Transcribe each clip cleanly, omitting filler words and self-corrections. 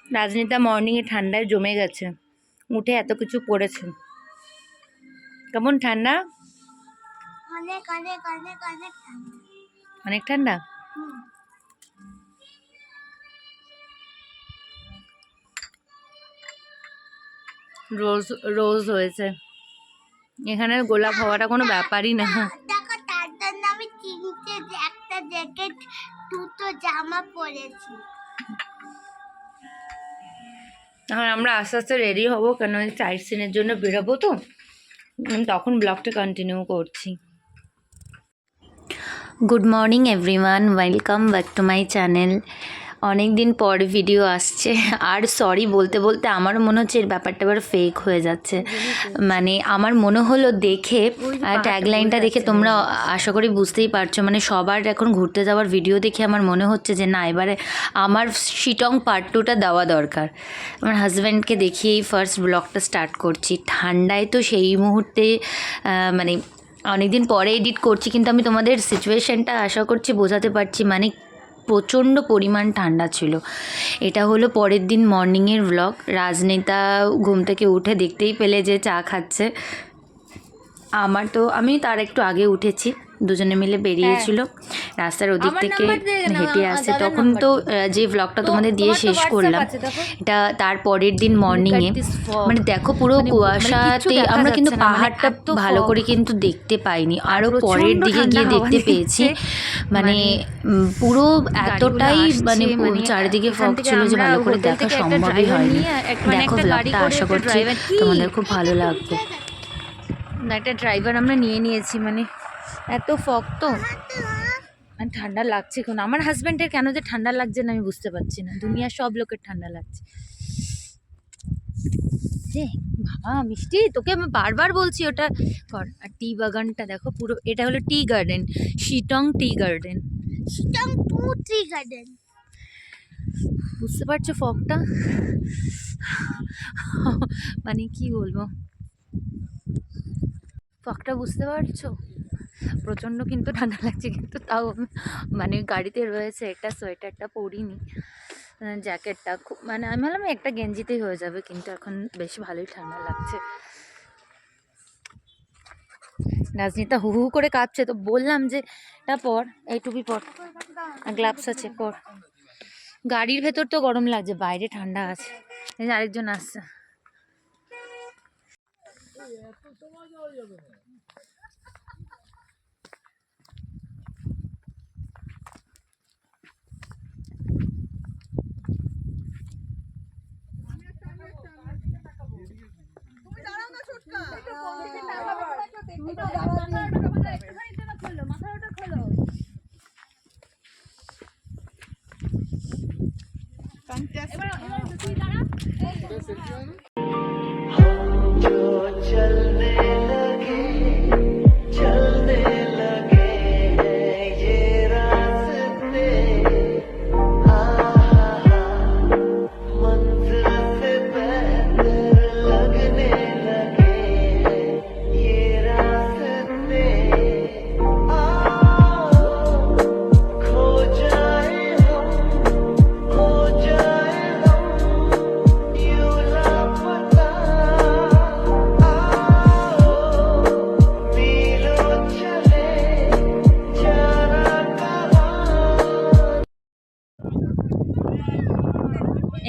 রাজনীতা মর্নিংয়ে ঠান্ডায় জমে গেছে, উঠে এত কিছু পড়েছে। কেমন ঠান্ডা? অনেক অনেক অনেক অনেক ঠান্ডা। অনেক ঠান্ডা। রোজ রোজ হয়েছে এখানে, গোলাপ হওয়াটা কোনো ব্যাপারই না। দেখো তার জন্য আমি তিনটে একটা জ্যাকেট দুটো জামা পরেছি। এখন আমরা আস্তে আস্তে রেডি হবো, কেন সাইট সিনের জন্য বেরোবো, তো তখন ব্লগটা কন্টিনিউ করছি। Good morning everyone, welcome back to my channel. অনেক দিন পর ভিডিও আসছে, আর সরি বলতে বলতে আমার মনে হচ্ছে এর ব্যাপারটা এবার ফেক হয়ে যাচ্ছে। মানে আমার মনে হলো দেখে, ট্যাগলাইনটা দেখে তোমরা আশা করি বুঝতেই পারছো, মানে সবার এখন ঘুরতে যাওয়ার ভিডিও দেখে আমার মনে হচ্ছে যে না, এবারে আমার শিটং পার্ট 2টা দেওয়া দরকার। আমার হাজব্যান্ডকে দেখিয়েই ফার্স্ট ব্লগটা স্টার্ট করছি। ঠান্ডায় তো সেই মুহূর্তে মানে অনেকদিন পরে এডিট করছি, কিন্তু আমি তোমাদের সিচুয়েশানটা আশা করছি বোঝাতে পারছি। মানে প্রচণ্ড পরিমাণ ঠান্ডা ছিল। এটা হলো পরের দিন মর্নিংয়ের ব্লগ। রাজনেতা ঘুম থেকে উঠে দেখতেই পেলে যে চা খাচ্ছে। আমি তার একটু আগে উঠেছি, দুজনে মিলে বেরিয়েছিল রাস্তার ওদিক থেকে হেঁটে আসছে। তখন তো যে ব্লগটা তোমাদের দিয়ে শেষ করলাম, এটা তার পরের দিন মর্নিংয়ে। মানে দেখো পুরো কুয়াশাতে আমরা কিন্তু পাহাড়টা ভালো করে কিন্তু দেখতে পাইনি, আরও পরের দিকে গিয়ে দেখতে পেয়েছি। মানে পুরো এতটাই মানে চারিদিকে ফগ ছিল যে ভালো করে দেখা সম্ভবই হয়নি। দেখো ব্লগটা, আশা করছি তোমাদের খুব ভালো লাগবে। একটা ড্রাইভার আমরা নিয়েছি, মানে এত ফগ তো ঠান্ডা লাগছে। এখন আমার হাজব্যান্ডের কেন যে ঠান্ডা লাগছে না আমি বুঝতে পারছি না, দুনিয়ার সব লোকের ঠান্ডা লাগছে। বাবা মিষ্টি, তোকে আমি বারবার বলছি ওটা কর। আর টি বাগানটা দেখো পুরো, এটা হলো tea garden, Sittong tea garden. Sittong tea garden, বুঝতে পারছো ফগটা? মানে কি বলবো, ফগটা বুঝতে পারছো? প্রচণ্ড কিন্তু ঠান্ডা লাগছে, কিন্তু তাও মানে গাড়িতে রয়েছে একটা সোয়েটারটা পরিনি, জ্যাকেটটা খুব, মানে আমি ভাবলাম একটা গেঞ্জিতেই হয়ে যাবে, কিন্তু এখন বেশ ভালোই ঠান্ডা লাগছে। রাজনীতা হু হু করে কাঁপছে, তো বললাম যে এটা পর, এই টুপি পর, গ্লাভস আছে পর। গাড়ির ভেতর তো গরম লাগছে, বাইরে ঠান্ডা আছে। এই যে আরেকজন আসছে।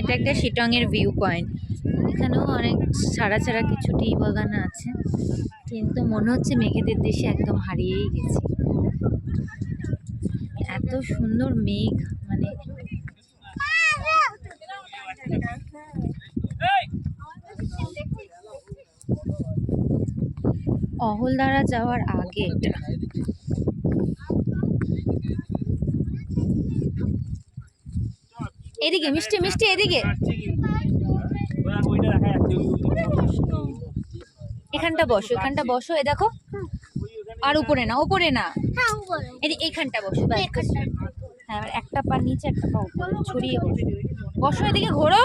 এটা একটা শিটংয়ের ভিউ পয়েন্ট। এখানেও অনেক ছাড়া ছাড়া কিছু টি বাগান আছে, কিন্তু মনে হচ্ছে মেঘেদের দেশে একদম হারিয়েই গেছি। এত সুন্দর মেঘ, মানে অহলদারা যাওয়ার আগে এটা। এদিকে মিষ্টি মিষ্টি, এদিকে এখানটা বসো, এখানটা বসো। এ দেখো, আর উপরে না, উপরে না, এইখানটা বসো। হ্যাঁ, একটা পা নিচে একটা পা উপরে ছড়িয়ে বসো। বসো, এদিকে ঘোরো।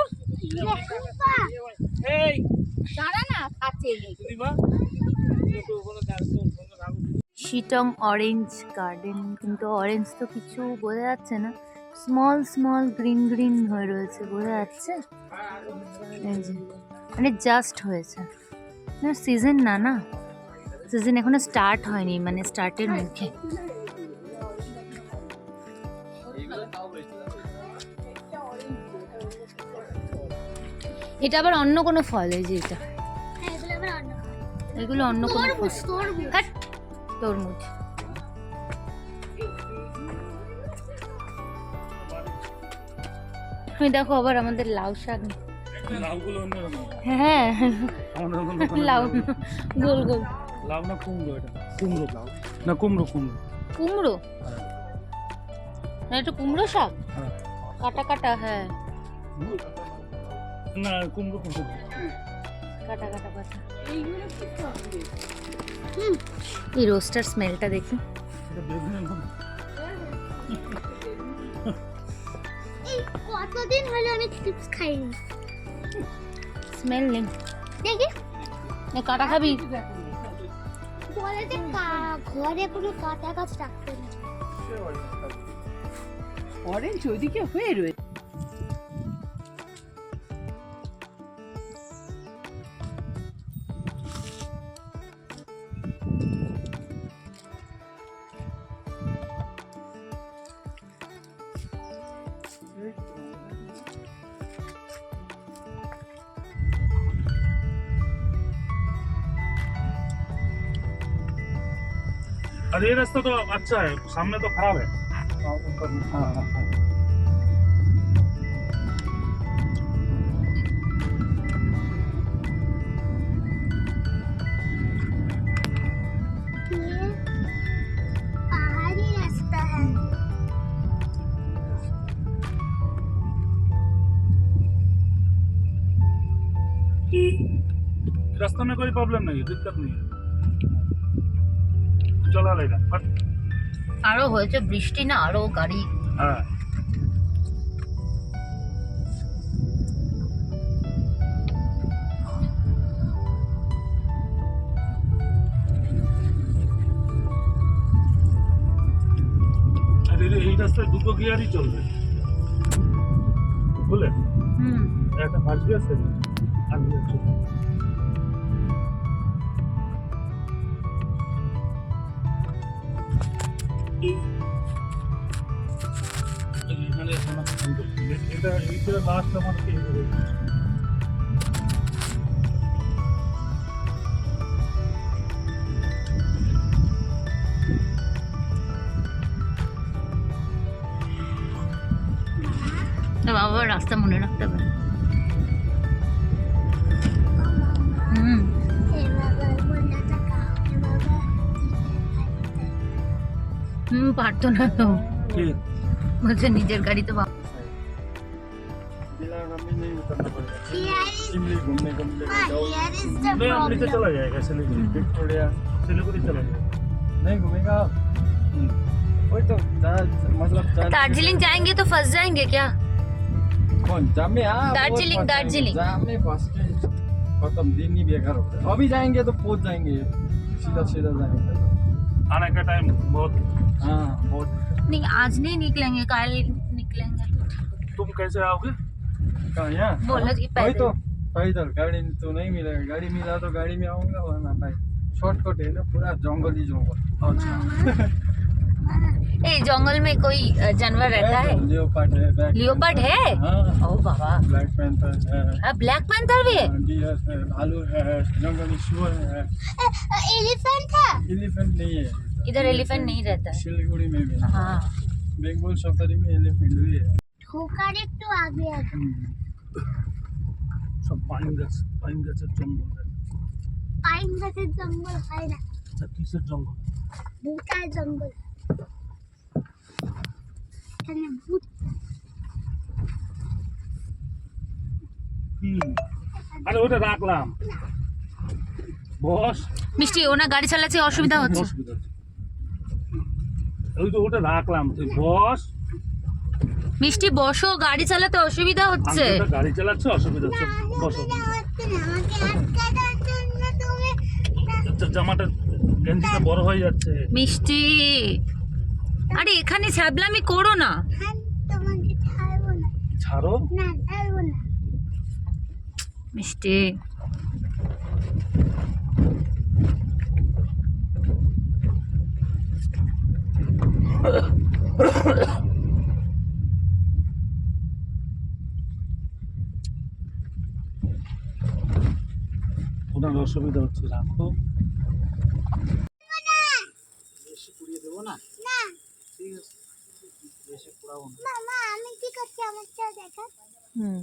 শিটং অরেঞ্জ গার্ডেন, কিন্তু অরেঞ্জ তো কিছু বোঝা যাচ্ছে না, স্মল স্মল গ্রিন গ্রিন হয়ে রয়েছে, বোঝা যাচ্ছে? এই যে, মানে জাস্ট হয়েছে, সিজন না, না সিজন এখনো স্টার্ট হয়নি, মানে স্টার্টের মুখে। এটা আবার অন্য কোনো ফল, এই যে এটা, এগুলো অন্য কোনো ফল। হ্যাট, তরমুজ। তুমি দেখো আবার আমাদের লাউ শাক। লাউগুলো অন্যরকম। হ্যাঁ, আমাদের ওখানে দোকানে লাউ গোল গোল। লাউ না কুমড়ো? এটা কুমড়ো লাউ না কুমড়ো? কুমড়ো কুমড়ো না, এটা কুমড়ো শাক, হ্যাঁ। কাটা কাটা। হ্যাঁ, না কুমড়ো কুমড়ো কাটা কাটা কাটা। এই রোস্টার স্মেলটা দেখি। এটা বেগুন এই কতদিন হলো আমি চিপস খাইনি। স্মেল নেই, দেখি না কাটা খাবি? বলে যে ঘরে কোনো কাটা গাছ রাখতে না। অরেঞ্জ ওইদিকে হয়ে রয়েছে। अरे ये रास्ता तो अच्छा है, सामने तो खराब है। ये पहाड़ी रास्ता है। रास्ते में कोई प्रॉब्लम नहीं है, दिक्कत नहीं है, चला लेगा। बट আরো হয়েছে বৃষ্টি না, আরো গাড়ি। हाँ अरे এই রাস্তায় দুটো গিয়ারই চলবে, বুঝলে? হুম, একটা ফার্স্ট গিয়ার, সেকেন্ড আর গিয়ার চলবে। এখানে এটা এইটা লাস্ট আমার কি হবে? বাবা রাস্তা মনে রাখতে হবে। হুম, ए बाबा बोला था ए बाबा হুম, পারতো না তো, কি বলছে নিজের গাড়ি তো বাবা। here is घूमने को मिलेगा जाओ। here is the नहीं हम नीचे problem। चला जाएगा, सिलीगुड़ी विक्टोरिया सिलीगुड़ी चला जाएगा। नहीं घूमेगा आप? वही तो मतलब दार्जिलिंग जाएंगे तो फंस जाएंगे क्या? कौन जाम में? हाँ दार्जिलिंग, दार्जिलिंग। जाम में फंस के खत्म, दिन ही बेकार हो गया। अभी जाएंगे तो पहुंच जाएंगे, सीधा सीधा जाएंगे। आने का टाइम बहुत। हाँ बहुत। नहीं आज नहीं निकलेंगे, कल निकलेंगे। तुम कैसे आओगे? कहाँ यहाँ? बोला कि वही तो पैदल। पैदल, गाड़ी तो नहीं मिलेगा। गाड़ी मिला तो गाड़ी में आऊंगा, वरना भाई शॉर्टकट है ना, पूरा जंगल ही जंगल। अच्छा ए जंगल में कोई जानवर रहता है? लियोपार्ड है, लियोपार्ड है? हाँ, ओ बाबा, ब्लैक पैंथर है, ब्लैक पैंथर भी है? डियर है, भालू है, जंगली शुअर है। एलिफेंट है। एलिफेंट नहीं है इधर एलिफेंट नहीं रहता है। सिलीगुड़ी में भी। हाँ, बेंगल सफारी में एलिफेंट भी है। ঢোকার একটু আগে আছে। सब पाइन गाছের জঙ্গল। পাইন গাছের জঙ্গল হয় না, আচ্ছা কিসের জঙ্গল? ভুটার জঙ্গল। এখানে ভূত। আরে ওটা রাখলাম, বস। মিষ্টি ওনা গাড়ি চালাচ্ছে, অসুবিধা হচ্ছে। অসুবিধা হচ্ছে। ওই তো ওটা রাখলাম, তুই বস। মিষ্টি বসো, গাড়ি চালাতে অসুবিধা হচ্ছে। আমি তো গাড়ি চালাচ্ছি, অসুবিধা হচ্ছে, বসো। অসুবিধা হচ্ছে না, আমাকে আটকানোর জন্য তুমি জামাটা গেঞ্জিটা বড় হয়ে যাচ্ছে। মিষ্টি, আরে এখানে ছ্যাবলামি করো না। হ্যাঁ, তোমার ছাড়ো। না ছাড়বো না। মিষ্টি ওনার অসুবিধা হচ্ছে, রাখো। বেশি পুড়িয়ে দেবো না, না ঠিক আছে, বেশি পুড়াবো না। মামা আমি কি করছি আমার সাথে দেখা। হুম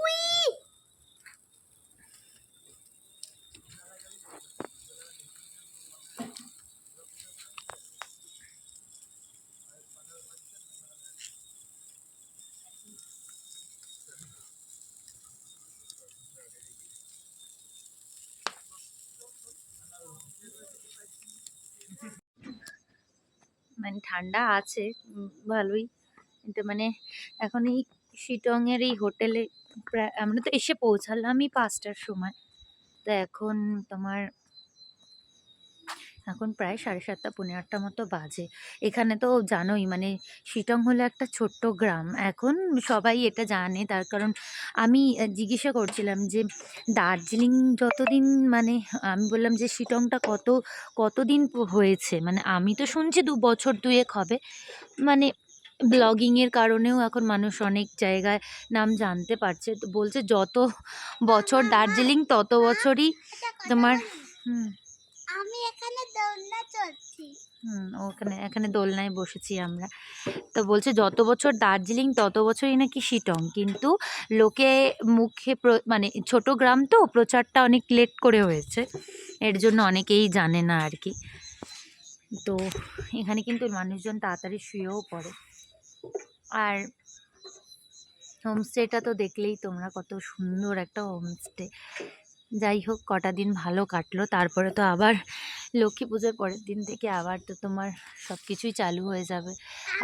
উই মানে ঠান্ডা আছে ভালোই, কিন্তু মানে এখন এই শিটংয়ের এই হোটেলে প্রায় আমরা তো এসে পৌঁছালামই 5টার সময়। তো এখন তোমার এখন প্রায় 7:30 পৌনে 8টা মতো বাজে। এখানে তো জানোই মানে শিটং হলো একটা ছোট্ট গ্রাম। এখন সবাই এটা জানে, তার কারণ আমি জিজ্ঞাসা করছিলাম যে দার্জিলিং যতদিন মানে আমি বললাম যে শিটংটা কতদিন হয়েছে, মানে আমি তো শুনছি 2 বছর 2 হবে। মানে ব্লগিংয়ের কারণেও এখন মানুষ অনেক জায়গায় নাম জানতে পারছে। তো বলছে যত বছর দার্জিলিং তত বছরই একটা কথা তোমার বলি? হুম আমি এখানে দোলনা চড়ছি। এখানে দোলনায় বসেছি আমরা। তো বলছে যত বছর দার্জিলিং তত বছরই নাকি শিটং, কিন্তু লোকে মুখে মানে ছোট গ্রাম তো প্রচারটা অনেক লেট করে হয়েছে, এর জন্য অনেকেই জানে না আর কি। তো এখানে কিন্তু মানুষজন তাড়াতাড়ি শুয়েও পড়ে। আর হোমস্টেটা তো দেখলেই তোমরা, কত সুন্দর একটা হোমস্টে। যাই হোক কটা দিন ভালো কাটলো, তারপরে তো আবার লক্ষ্মী পুজোর পরের দিন থেকে আবার তো তোমার সব কিছুই চালু হয়ে যাবে,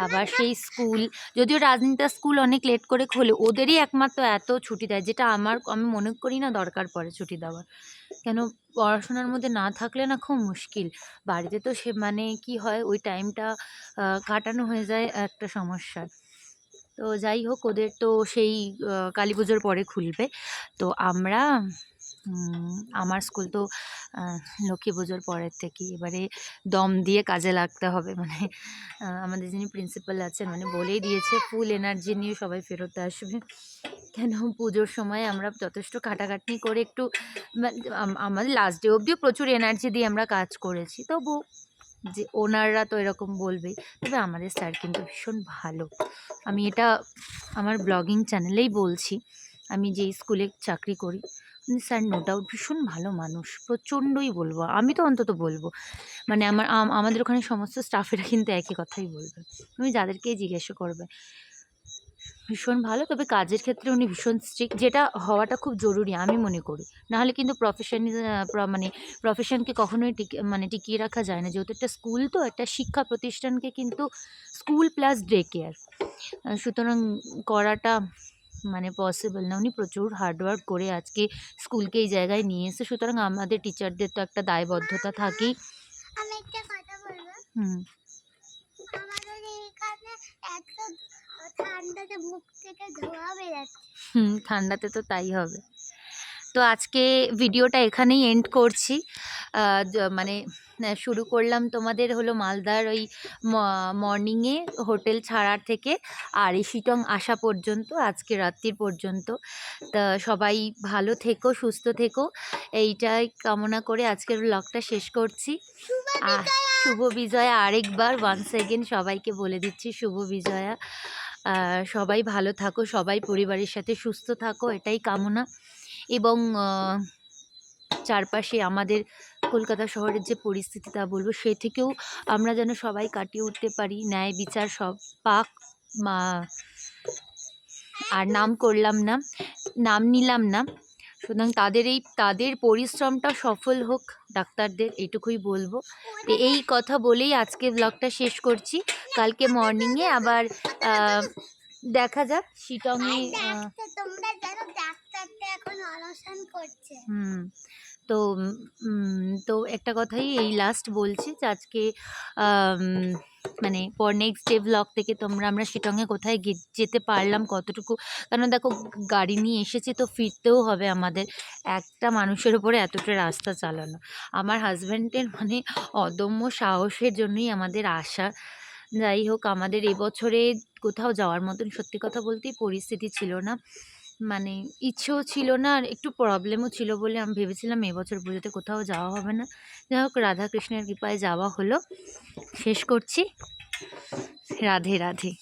আবার সেই স্কুল। যদিও রাজনীতা স্কুল অনেক লেট করে খোলে, ওদেরই একমাত্র এত ছুটি দেয়, যেটা আমি মনে করি না দরকার পড়ে ছুটি দেওয়ার। কেন, পড়াশোনার মধ্যে না থাকলে না খুব মুশকিল। বাড়িতে তো সে মানে কি হয় ওই টাইমটা কাটানো হয়ে যায় একটা সমস্যার। তো যাই হোক ওদের তো সেই কালী পুজোর পরে খুলবে। তো আমরা আমার স্কুল তো আহ, লক্ষ্মী পুজোর পরের থেকে এবারে দম দিয়ে কাজে লাগতে হবে। মানে আমাদের যিনি প্রিন্সিপাল আছেন মানে বলেই দিয়েছে ফুল এনার্জি নিয়ে সবাই ফেরত আসবে। কেন, পুজোর সময় আমরা যথেষ্ট খাটাখাটনি করে একটু আমাদের লাস্ট ডে অবধিও প্রচুর এনার্জি দিয়ে আমরা কাজ করেছি, তবু যে ওনাররা তো এরকম বলবেই। তবে আমাদের স্যার কিন্তু ভীষণ ভালো, আমি এটা আমার ব্লগিং চ্যানেলেই বলছি। আমি যেই স্কুলে চাকরি করি স্যার নো ডাউট ভীষণ ভালো মানুষ, প্রচণ্ডই বলবো, আমি তো অন্তত বলবো। মানে আমাদের ওখানে সমস্ত স্টাফেরা কিন্তু একই কথাই বলবে, তুমি যাদেরকেই জিজ্ঞাসা করবে ভীষণ ভালো। তবে কাজের ক্ষেত্রে উনি ভীষণ স্ট্রিক্ট, যেটা হওয়াটা খুব জরুরি আমি মনে করি। নাহলে কিন্তু মানে প্রফেশনকে কখনোই টিকিয়ে রাখা যায় না, যেহেতু একটা স্কুল তো একটা শিক্ষা প্রতিষ্ঠানকে কিন্তু স্কুল প্লাস ডে কেয়ার, সুতরাং করাটা মানে পসিবল না। উনি প্রচুর হার্ডওয়ার্ক করে আজকে স্কুলকে এই জায়গায় নিয়ে এসে, সুতরাং আমাদের টিচারদের তো একটা দায়বদ্ধতা থাকেই। আমি একটা কথা বলবো। হুম আমাদের এখানে এত ঠান্ডাতে মুখ থেকে ধোঁয়া বেরোচ্ছে। ঠান্ডাতে তো তাই হবে। তো আজকে ভিডিওটা এখানেই এন্ড করছি। মানে শুরু করলাম তোমাদের হলো মালদার ওই মর্নিংয়ে হোটেল ছাড়ার থেকে, আর এই শিটং আসা পর্যন্ত আজকে রাত্রির পর্যন্ত। তা সবাই ভালো থেকো, সুস্থ থেকো, এইটাই কামনা করে আজকের ব্লগটা শেষ করছি। শুভ বিজয়া আরেকবার ওয়ান্স এগেন সবাইকে বলে দিচ্ছি, শুভ বিজয়া। সবাই ভালো থাকো, সবাই পরিবারের সাথে সুস্থ থাকো, এটাই কামনা। এবং চারপাশে আমাদের কলকাতা শহরের যে পরিস্থিতি তা বলবো, সে থেকেও আমরা যেন সবাই কাটিয়ে উঠতে পারি, ন্যায় বিচার সব পাক। আর নাম নিলাম না, সুতরাং তাদের পরিশ্রমটা সফল হোক, ডাক্তারদের, এইটুকুই বলবো। তো এই কথা বলেই আজকে ব্লগটা শেষ করছি। কালকে মর্নিংয়ে আবার দেখা যাক শিটংয়ে। তোমরা জানো ডাক্তারটা এখন অনশন করছে। তো একটা কথাই এই লাস্ট বলছি যে আজকে মানে নেক্সট ডে ব্লগ থেকে আমরা শিটংয়ে কোথায় যেতে পারলাম কতটুকু, কারণ দেখো গাড়ি নিয়ে এসেছি তো ফিরতেও হবে আমাদের, একটা মানুষের উপরে এতটা রাস্তা চালানো। আমার হাজব্যান্ডের মানে অদম্য সাহসের জন্যই আমাদের আশা। যাই হোক, আমাদের এবছরে কোথাও যাওয়ার মতন সত্যি কথা বলতেই পরিস্থিতি ছিল না, মানে ইচ্ছেও ছিল না, আর একটু প্রবলেমও ছিল বলে আমি ভেবেছিলাম এবছর পুজোতে কোথাও যাওয়া হবে না। যাই হোক, রাধাকৃষ্ণের কৃপায় যাওয়া হলো। শেষ করছি। রাধে রাধে।